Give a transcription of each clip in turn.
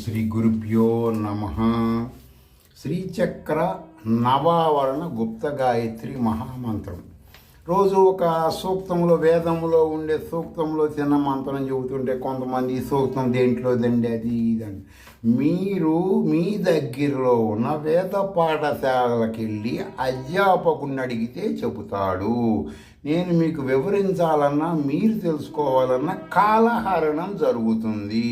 శ్రీ గురుభ్యో నమ. శ్రీచక్ర నవావరణ గుప్త గాయత్రి మహామంత్రం. రోజు ఒక సూక్తంలో, వేదంలో ఉండే సూక్తంలో చిన్న మంత్రం చెబుతుంటే కొంతమంది ఈ సూక్తం దేంట్లోదండి అది ఇదండి. మీరు మీ దగ్గరలో ఉన్న వేద పాఠశాలకి వెళ్ళి అధ్యాపకుడిని అడిగితే చెబుతాడు. నేను మీకు వివరించాలన్నా, మీరు తెలుసుకోవాలన్నా కాలహరణం జరుగుతుంది.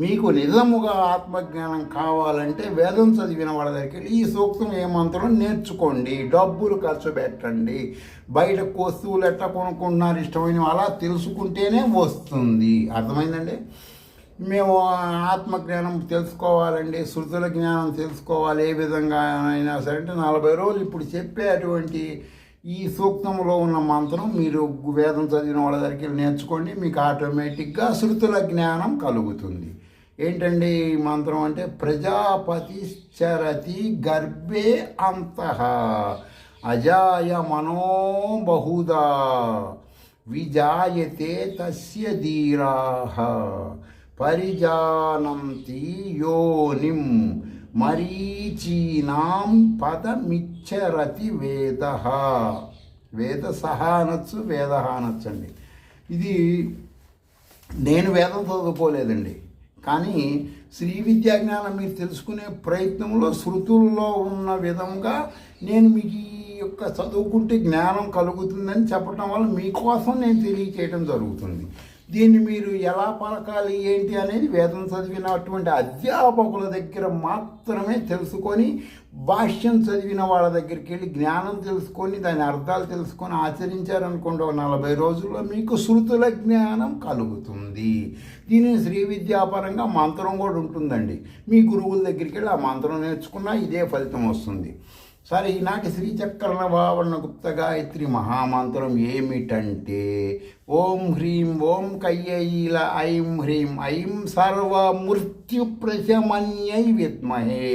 మీకు నిజముగా ఆత్మజ్ఞానం కావాలంటే వేదం చదివిన వాళ్ళ దగ్గరికి వెళ్ళి ఈ సూక్తం ఏ మంత్రం నేర్చుకోండి. డబ్బులు ఖర్చు పెట్టండి. బయట వస్తువులు ఎట్లా కొనుక్కుంటున్నారు ఇష్టమైన అలా తెలుసుకుంటేనే వస్తుంది. అర్థమైందండి? మేము ఆత్మజ్ఞానం తెలుసుకోవాలండి, శృతుల జ్ఞానం తెలుసుకోవాలి ఏ విధంగా అయినా సరే అంటే 40 రోజులు ఇప్పుడు చెప్పేటువంటి ఈ సూక్తంలో ఉన్న మంత్రం మీరు వేదం చదివిన వాళ్ళ దగ్గరికి నేర్చుకోండి. మీకు ఆటోమేటిక్గా శృతుల జ్ఞానం కలుగుతుంది. ఏంటండి ఈ మంత్రం అంటే, ప్రజాపతి చరతి గర్భే అంతః అజాయ మనో బహుదా విజాయతే తస్య ధీరాః పరిజానంతి యోనిం మరీచీనాం పదమిచ్చరతి వేద. వేద సహానచ్చు, వేద అనొచ్చు అండి. ఇది నేను వేదం చదువుకోలేదండి, కానీ శ్రీ విద్యా జ్ఞానం మీరు తెలుసుకునే ప్రయత్నంలో శృతుల్లో ఉన్న విధంగా నేను మీకు ఈ యొక్క చదువుకుంటే జ్ఞానం కలుగుతుందని చెప్పడం వల్ల మీకోసం నేను తెలియచేయడం జరుగుతుంది. దీన్ని మీరు ఎలా పలకాలి ఏంటి అనేది వేదం చదివినటువంటి అధ్యాపకుల దగ్గర మాత్రమే తెలుసుకొని, భాష్యం చదివిన వాళ్ళ దగ్గరికి వెళ్ళి జ్ఞానం తెలుసుకొని దాని అర్థాలు తెలుసుకొని ఆచరించారనుకోండి, 40 రోజుల్లో మీకు శృతుల జ్ఞానం కలుగుతుంది. దీని శ్రీ విద్యాపరంగా మంత్రం కూడా ఉంటుందండి. మీ గురువుల దగ్గరికి వెళ్ళి ఆ మంత్రం నేర్చుకున్నా ఇదే ఫలితం వస్తుంది. సరే, ఈనాటి శ్రీచక్ర నవావరణ గుప్త గాయత్రి మహామంత్రం ఏమిటంటే, ఓం హ్రీం ఓం కయ్యైల ఐం హ్రీం ఐం సర్వమృత్యు ప్రశమన్యై విద్మహే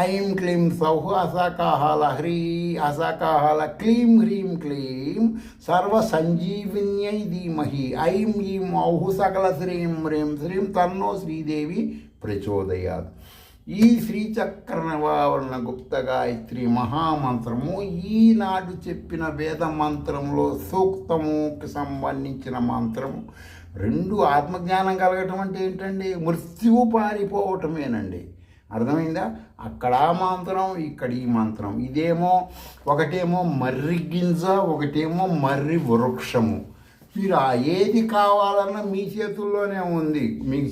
ఐం క్లీం సౌః అసకాహల హ్రీ అసకాహల క్లీం హ్రీం క్లీం సర్వ సంజీవిన్యై ధీమహి ఐం ఈం ఔః సకల శ్రీం హ్రీం శ్రీం తన్నో శ్రీదేవి ప్రచోదయాత్. ఈ శ్రీచక్ర నవావరణ గుప్త గాయత్రి మహామంత్రము ఈనాడు చెప్పిన వేద మంత్రంలో సూక్తముకి సంబంధించిన మంత్రము. 2 ఆత్మజ్ఞానం కలగటం అంటే ఏంటండి? మృత్యువు పారిపోవటమేనండి. అర్థమైందా? అక్కడ ఆ మంత్రం, ఇక్కడ ఈ మంత్రం. ఇదేమో ఒకటేమో మర్రి గింజ, ఒకటేమో మర్రి వృక్షము. మీరు ఏది కావాలన్నా మీ చేతుల్లోనే ఉంది. మీకు